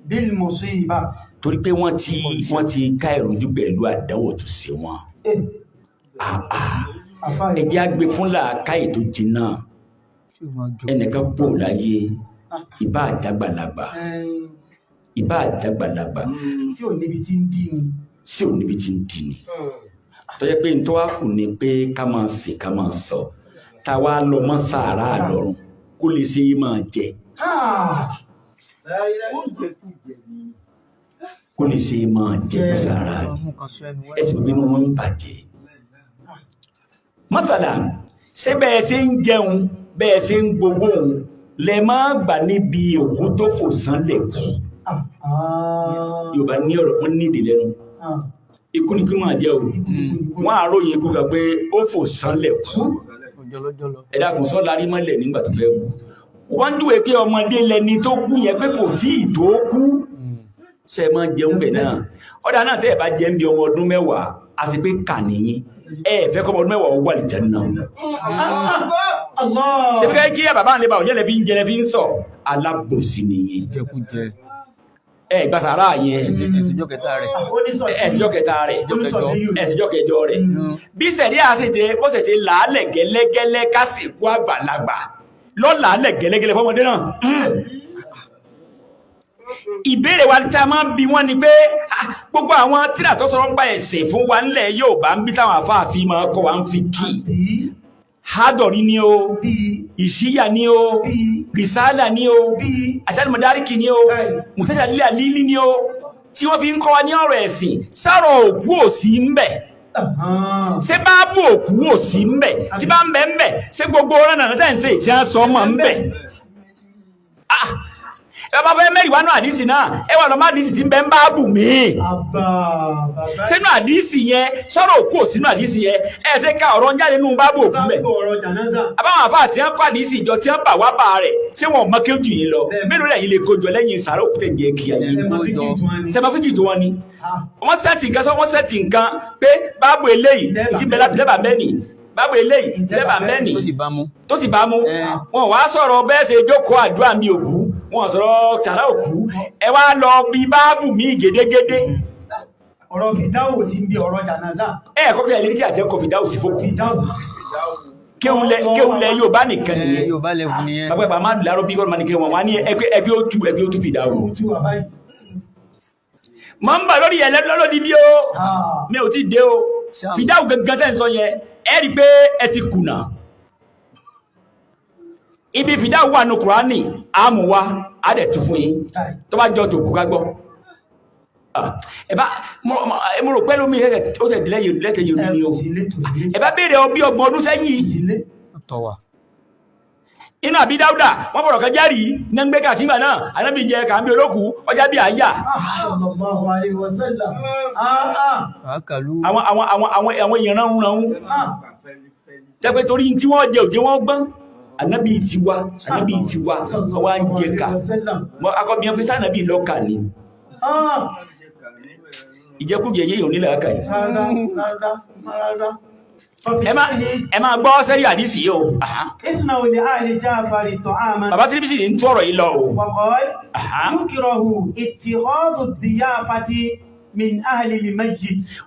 bil musiba torí pé wọ́n ti ká ìrújú pẹ̀lú àdánwò tó ṣe wọn ẹjẹ́ àgbẹ̀ fún làákàyè tó jìnnà ẹnìkan pò láyé ìbá àdàgbàlagbà tí ò níbi tí ń dí ni tó yẹ pé n tó wá kù ni pé ká máa sè ká máa sọ táwa lọ mọ́ sàárà lọ́rùn kó lè ṣe é máa jẹ kó lè ṣe é máa jẹ mọ́ sàárà ẹsẹ̀ gbínú wọn ń bàjẹ́ mọ́tàlá ṣé bẹ́ẹ̀ ṣe ń jẹun bẹ́ẹ̀ ṣe ń gbogbo òun lẹ máa gbà níbi òkú tó fò sánlẹ̀ kú Yorùbá ní ọ̀rọ̀ wọn ní ìdílé nu ikú ni kí máa jẹ o wọn àròyìn ikú kan pé ó fò sánlẹ̀ kú ẹ̀dá kò sọ larí mọ́lẹ̀ nígbà tó fẹ́ kú wọ́n ń dúwèé pé ọmọdé lẹni tó kú yẹn pé kò tí ì tó kú ṣe máa jẹun bẹ̀ náà ọ̀dà náà tẹ́ ẹ̀ bá jẹun bí ọmọ ọdún mẹ́wàá a sì pé kà nìyí ẹ fẹ́ kọ́ ọmọ ọdún mẹ́wàá ó wà ní Jánnà ṣe fi kí bàbá àlẹ́ bá òjẹ́ lẹ́fi ń jẹ lẹ́fi ń sọ alábòsí nìyí ìgbà sàárà yẹn ẹ̀sìjọ́ kẹta rẹ̀ ẹ̀sìjọ́ kẹjọ rẹ̀ bí sẹ̀rí àṣẹjẹ bó ṣe ti làálẹ̀ gẹ́lẹ́gẹ́lẹ́ kásìkú àgbàlagbà lọ́làálẹ̀ gẹ́lẹ́gẹ́lẹ́ fọ́mọdé náà ìbéèrè wa tí a máa ń bi wọ́n ni pé gbogbo àwọn tírà tó sọ̀rọ̀ pa ẹ̀sìn fún wa nílẹ̀ Yorùbá ń bí táwọn àfáàfin máa kọ́ wa ń fi kí Hadori ni o Ìṣíyà ni o Risala ni o Aṣáàdì Mọ̀dárìkì ni o Mùsẹ́jà lílẹ̀ lílí ni o tí wọ́n fi ń kọ́ wa ní ọ̀rọ̀ ẹ̀sìn sọ̀rọ̀ òkú ò sí ń bẹ̀ ṣé báàbù òkú ò sí ń bẹ̀ tí bá ń bẹ̀ ń bẹ̀ ṣé gbogbo ọ̀rọ̀ náà tẹ̀ ń ṣe ìṣẹ́ sọ mọ̀ ń bẹ̀ ẹ bá fẹ́ mẹ́rin wá náà àdísì náà ẹ wà lọ́mọ àdísì tí ń bẹ ń báàbù míì sínú àdísì yẹn sọ̀rọ̀ òkú ò sínú àdísì yẹn ẹ ṣe ká ọ̀rọ̀ ń jáde nínú báàbù òkú mẹ́ àbáwọn àfáà tí wọ́n kọ́ àdísì ìjọ tí wọ́n bà wá bá rẹ̀ ṣé wọn mọ kí ó jù yín lọ mélòó lẹ́yìn lè kojọ lẹ́yìn sàrà òkú tẹ̀jẹ̀ kí ayé sẹ́mọ́ fíjì tó wọn ni wọ́n sẹ́ẹ̀tì nǹkan pé báàbù eléyìí ti bẹ̀rẹ̀ lẹ́bàá mẹ́ni báàbù eléyìí lẹ́bàá mẹ́ni tó sì bá mú wọn wá sọ̀rọ̀ bẹ́ẹ̀ ṣe jókòó àdúrà mi òkú wọn sọ̀rọ̀ sàrà òkú ẹ wá lọ bí báàbù mi gédégédé ọ̀rọ̀ fìdáwò sí bí ọ̀rọ̀ jànáza kọ́kẹ́ ilé tí àjẹ́kọ̀ fìdáwò sí fòkù kéhùnlẹ̀ Yorùbá nìkan nìyẹn Yorùbá lẹ́wù nìyẹn pàpẹ́pà má lárọ́ bí gọ́ọ̀mà ní kí wọ́n wá ní ẹgbẹ́ ó tú fìdáwò mọ́ ń bà lórí ẹ̀ lọ́lọ́dí bí ó mi ò tí dé o fìdáwò gangan tẹ́ ń sọ yẹn ẹ rí pé ẹ ti kùnà ibi fìdáwò wà ní Kùránì àmúwá àdẹ̀tù fún yín tó bá jọ tó kú ká gbọ́ ẹ̀bá mo rò pẹ́ lómi ó tẹ̀ lẹ́tẹ̀ yóò ní o ẹ̀bá béèrè bí ọgbọ̀n ọdún sẹ́yìn inú àbí Dáúdà wọ́n fọ̀rọ̀ kan jẹ́rì ní ń gbé kàtígbà náà anábì jẹ kàmbí olókù ọjá bí àyà àwọn èèyàn rán tẹ́pẹ́ torí tí wọ́n jẹ òjé wọ́n gbọ́n Ànábì tiwa wá ń jẹ ká akọ́bíyàn pé sánàbí lọ́kà ní ìjẹkújẹ yíò nílẹ̀ aka yìí ẹ máa gbọ́ sẹ́rí àdísì yíò bàbá tí níbísì ń tọ́rọ̀ yìí lọ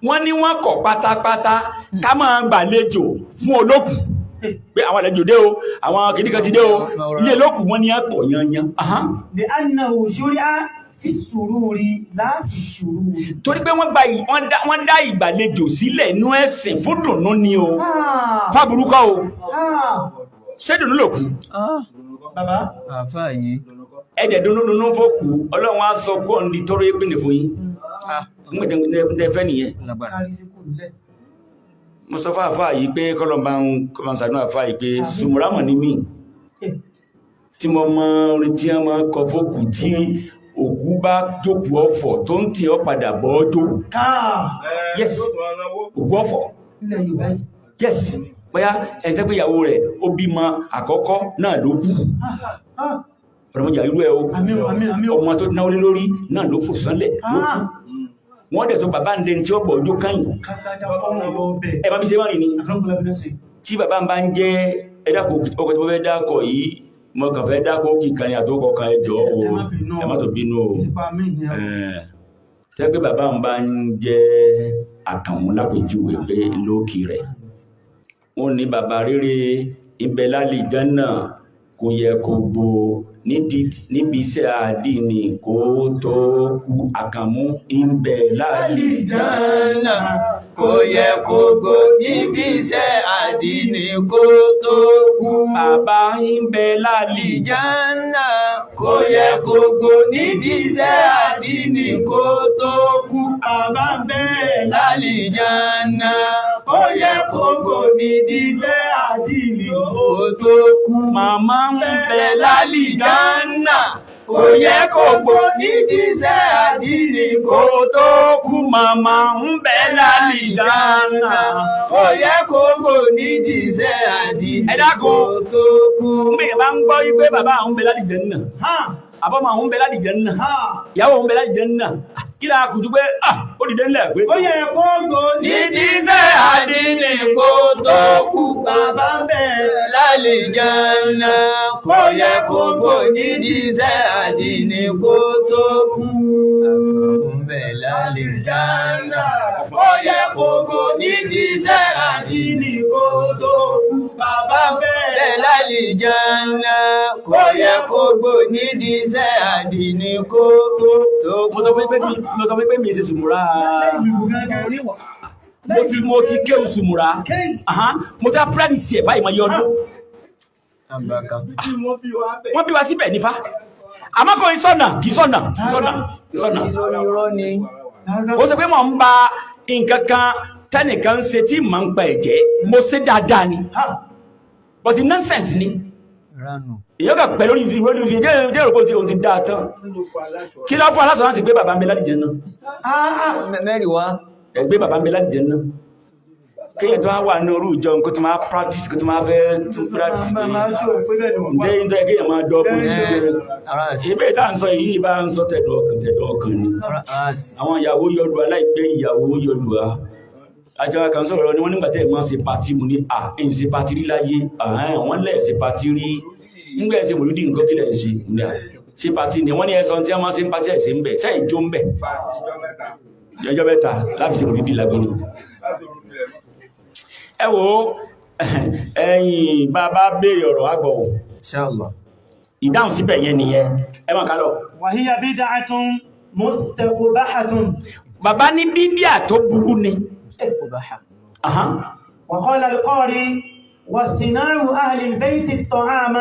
wọ́n ní wọ́n kọ̀ pátápátá ká máa gbàlejò fún olókù pé àwọn àlejò dé o àwọn kìnnìkan ti dé o ilé olókù wọ́n ní ẹ̀kọ̀ yanyan fi sùúrùrí láti sùúrùrí. Torí pé wọ́n dá ìgbàlejò sílẹ̀ inú ẹ̀sìn fún dùnnú ni o. Fáburúkọ́ o. Ṣé dùnnú lòkú? Bàbá. Àfá yìí. Ẹ̀jẹ̀ dùnnú fòkú, Ọlọ́run á sọ kó ń di tọrọ épìnì fún yín. Mọ̀jẹ̀ fẹ́ nìyẹn. Mo sọ fún àfá yìí pé kọ́lọ̀mbà ń sàdún àfá yìí pé Sùmùrámọ̀ ní mí. Tí mo mọ orin tí wọ́n máa kọ fòkú tí òkú bá jókòó ọ̀fọ̀ tó ń tí ọ padà bọ́ ọjọ́ yes òkú ọ̀fọ̀ yes bóyá ẹ̀ntẹ́gbéyàwó rẹ̀ ó bímọ àkọ́kọ́ náà ló kú ọ̀rọ̀mọjà irú ẹ̀ ọmọ tó náwó lé lórí náà ló fò sánlẹ̀ ló kú wọ́n dẹ̀ sọ bàbá ń dẹni tí ó bọ̀ ọjọ́ káyìn ẹ bá bí ṣe wá rìn ni tí bàbá ń bá ń jẹ́ ẹ̀dàkọ̀ ọkọ̀ tó fẹ́ dákọ̀ yìí mo kàn fẹ́ dákó kíkan ní àtòkọ̀ kan ẹjọ́ o ẹ má tó bínú o tẹ́ pé bàbá ń bá ń jẹ́ Àkànmú lápèjúwe pé lókì rẹ̀ wọ́n ní bàbá rere ibẹ̀ lálìjánnà kò yẹ kó gbó níbi iṣẹ́ àdínì kó tó kú. Àkànmú ibẹ̀ lálìjánnà kò yẹ kó gbó níbi iṣẹ́ àdínì kó tó kú. Bàbá ibẹ̀ lálìjánnà kò yẹ kó gbó níbi iṣẹ́ àdínì kó tó kú. Bàbá bẹ́ẹ̀ lálìjánnà kò yẹ kó gbó níbi iṣẹ́ àdínì kó tó kú. Màmá ń bẹ lálìjánnà kò yẹ kó gbó níbi iṣẹ́ àdínì kó tó kú. Màmá ń bẹ lálìjánnà kò yẹ kó gbó níbi iṣẹ́ àdínì kó tó kú. Mi bá ń gbọ́ wípé bàbá àwọn ń bẹ lálìjánnà àbọ́mọ̀ àwọn ń bẹ lálìjánnà ìyàwó àwọn ń bẹ lálìjánnà kí la kùjú pé ó dìde ńlẹ̀ pé ó yẹ kó gbó níbi iṣẹ́ àdínì kó tó kú. Bàbá ń bẹ lálìjánnà kò yẹ kó gbó níbi iṣẹ́ àdínì kó tó kú. Àkànmú ń bẹ lálìjánnà kò yẹ kó gbó níbi iṣẹ́ àdínì kó tó kú. Bàbá ń bẹ lálìjánnà kò yẹ kó gbó níbi iṣẹ́ àdínì kó tó kú. Mo sọ pé mi ṣe sùmùrà mo ti kéwù sùmùrà mo ti ápùrẹ́dì sí ẹ̀fà ìmọ̀ yọdún wọ́n bí wa síbẹ̀ nífà àmọ́ kò ìsọ̀nà kì í sọ̀nà ó sọ pé mo ń ba nǹkan kan tẹ́nìkan ṣe tí màá ń pa ẹ̀jẹ̀ mo ṣe dáadáa ni but nonsense ni èyàn kà pẹ̀lú ìròyìn jẹ́ ìròkó tí òun ti dáa tán kí ló fún aláṣọ láti gbé bàbá mi lálìjánnà mẹ́rin wá ẹgbẹ́ bàbá mi lálìjánnà kéyàn tó wà ní orú ìjọ nǹkan tó máa practice kó tó máa fẹ́ tún practice ǹjẹ́ ìjọ kéyàn máa dọ́gbọ́n ìbẹ́ ìta ń sọ yìí bá ń sọ tẹ̀dọ̀ ọkàn ni àwọn ìyàwó yọlùwà láìpẹ́ ìyàwó yọlùwà àjọ kan sọ̀rọ̀ ni wọ́n nígbàtẹ́ ìmọ̀ ṣe pàtí mu ní èyí ṣe pàtí rí láyé àwọn lẹ̀ ṣe pàtí rí nígbà ẹ̀ṣẹ̀ mòlúdì nǹkan kílẹ̀ ṣe pàtí ni wọ́n ní ẹ̀sọ́ tí a máa ṣe ń pàtí ẹ̀ṣẹ̀ ń bẹ̀ ṣe ìjó ń bẹ̀ ọjọ́ mẹ́ta láti ṣe mòlúdì lágbóni ẹ wo ẹ̀yin bàbá béèrè ọ̀rọ̀ àgbọ̀ inshallah ìdáhùn síbẹ̀ yẹn nìyẹn ẹ máa kálọ̀ wa hiya bid'atun mustaqbahatun bàbá ní bídíà tó burú ni وقال القاري واصطناع أهل البيت الطعام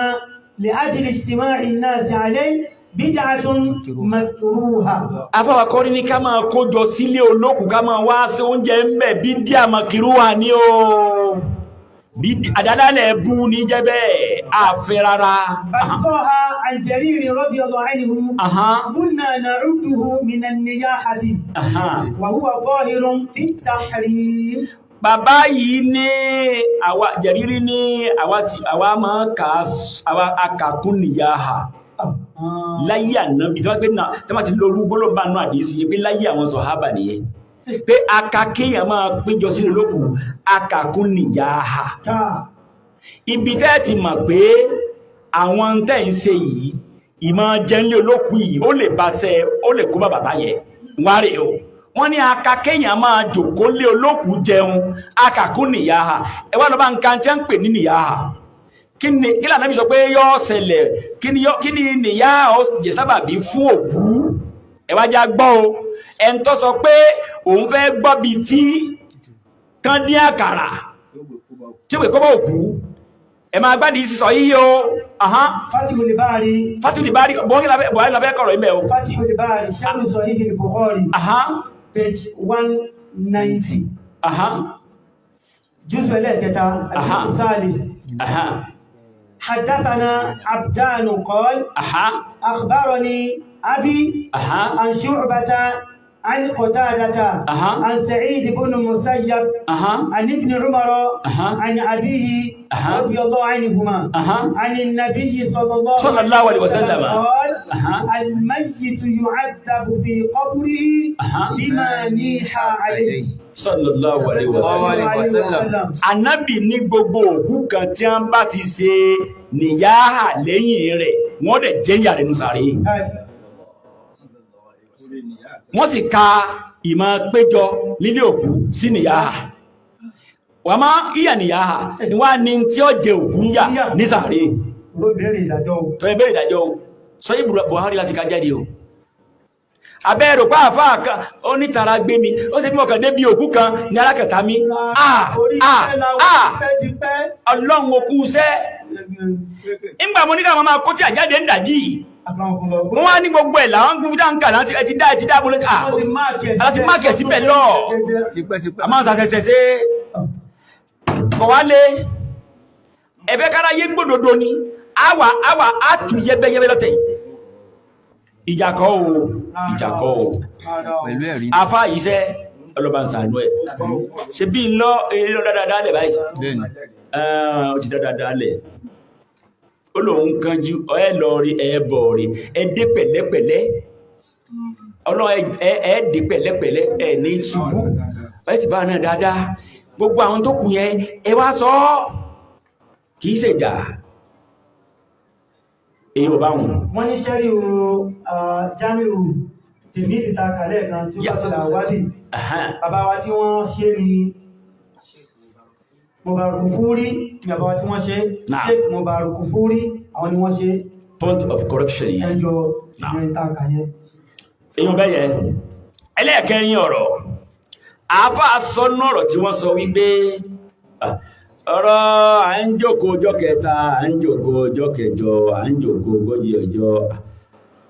لأجل اجتماع الناس عليه بدعة مكروهة afáwà kọ́rí ní ká máa kójọ sílé olókùn ká máa wá sí oúnjẹ ń bẹ̀ bídíà makruha ní o àdádálẹ̀ bú ní jẹ́ bẹ́ẹ̀ àfẹ́ rárá بحثها عن جرير رضي الله عنه كنا نعده من النياحة وهو ظاهر في التحريم bàbá yìí ní àwa Jẹ̀rírí ní àwa máa akàkún nìyáha láyé Ànábì tó wá pé náà tó máa ti lọ orúgbó ló ń bá náà àdísí pé láyé àwọn sọ̀hábà nìyẹn pé akàkéyàn máa péjọ sínú lókù akàkún nìyáha ibi tẹ́ ti mọ̀ pé àwọn tẹ́ ń ṣe yìí ìmọ̀ jẹ́nlé olókù yìí ó lè bá ṣe ó lè kó bàbá yẹn wáré o wọ́n ní akàkéyàn máa jòkó lé olókù jẹun akàkún nìyáha ẹ wá lọ bá nǹkan tí ń pè ní nìyáha kí lànà bí sọ pé yọ́ ṣẹlẹ̀ kí ni nìyáha ó jẹ sábàbí fún òkú ẹ wá já gbọ́ o ẹn tó sọ pé òun fẹ́ gbọ́ bí tí kán dín àkàrà tí ó pè kọ́ bá òkú ẹ máa gbádìí sísọ yíyí o Fatihul Bari bọ́ọ̀kì lábẹ́ kọ̀rọ̀ ìmẹ̀ o Fatihul Bari Sharh Sahih al-Bukhari page 190 juz'u al-3 al-thalith حدثنا عبدان قال أخبرني أبي عن شعبة عن قتادة عن سعيد بن المسيب عن ابن عمر عن أبيه رضي الله عنهما عن النبي صلى الله عليه وسلم قال الميت يعذب في قبره بما نيح عليه sallallahu alaihi wasallam. Ànábì ní gbogbo òkú kan tí wọ́n bá ti ṣe níyàhà lẹ́yìn rẹ̀ wọ́n dẹ̀ jẹ́yà rẹ̀ nù sàréè. Wọ́n sì ka ìmọ̀ péjọ nílé òkú sí níyàhà. Wà máa ìyà níyàhà ni wá ní tí ó jẹ òkú yà ní sàréè. Tó ẹ bẹ̀rẹ̀ ìdájọ́ o. Sọ ìbùrù Buhari láti ká jáde o. Abẹ́rò pa àfáà kan ó ní tara gbé mi ó sì bí mọ̀kàn débi òkú kan ní alákẹta mi ọlọ́run òkú iṣẹ́ ìgbà mo ní káwọn máa kó tí àjáde ń dàjí wọ́n wá ní gbogbo ẹ̀ láwọn gbogbo dáńkà láti ẹti dá bọ́lẹ́ láti máàkì ẹ̀ síbẹ̀ lọ àmọ́ sàṣẹ̀ṣẹ̀ kọ̀ wálé ẹ̀fẹ́ kára yé gbódòdó ni àwà àtù yẹbẹyẹbẹ lọ́tẹ̀ ìjàkọ́ o pẹ̀lú ẹ̀rí afá iṣẹ́ ọlọ́bànsánú ẹ̀ ṣe bí lọ eré dáadáa lẹ̀ báyìí ó ti dáadáa lẹ̀ ó lòun kanjú ẹ lọ rí ẹbọ̀ rí ẹdé pẹ̀lẹ́pẹ̀lẹ́ ẹdé pẹ̀lẹ́pẹ̀lẹ́ ẹ ní ṣubú ẹ ti bá náà dáadáa gbogbo àwọn tó kù yẹn ẹ wá sọ kìí ṣèjà èyí ò bá wọn. Wọ́n ní ṣẹ́rí o Jamiu tìmí ìta kàlẹ̀ kan tí wọ́n ti là wádìí. Bàbá wa tí wọ́n ṣe ní Mubarakufuri ní bàbá wa tí wọ́n ṣe. Sheikh Mubarakufuri àwọn ni wọ́n ṣe. Point of correction yẹn. Ẹjọ́ tìmí ìta kàlẹ̀. Èyàn bẹ́yẹ, ẹlẹ́ẹ̀kẹrin ọ̀rọ̀. Àáfà sọ́nà ọ̀rọ̀ tí wọ́n sọ wípé ọ̀rọ̀ à ń jókòó ọjọ́ kẹta à ń jókòó ọjọ́ kẹjọ à ń jókòó ogójì ọjọ́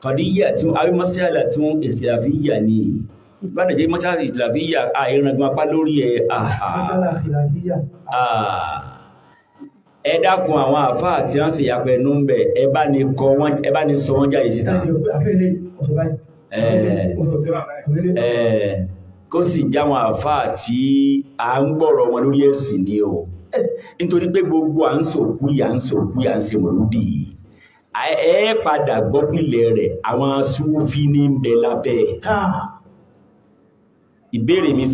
kọ̀díyà tún arímọ́síàlà tún ìtìlàfíyà ní ìbádẹ̀jẹ́ mọ́síàlà ìtìlàfíyà ìrìnàgbọ́n apá lórí ẹ̀ ẹ dákun àwọn àfáà tí wọ́n sì yàpẹ̀ ẹnu ń bẹ̀ ẹ bá ní sọ wọ́n jáde síta kó sì jáwọn àfáà tí a ń gbọ́rọ̀ wọn lórí ẹ̀sìn ni o nítorí pé gbogbo à ń sòkú yà ń ṣe mọ̀lúdì ẹ padà gbọ́pìlẹ̀ rẹ̀ àwọn Súfí ní ń bẹ lábẹ́ ìbéèrè mi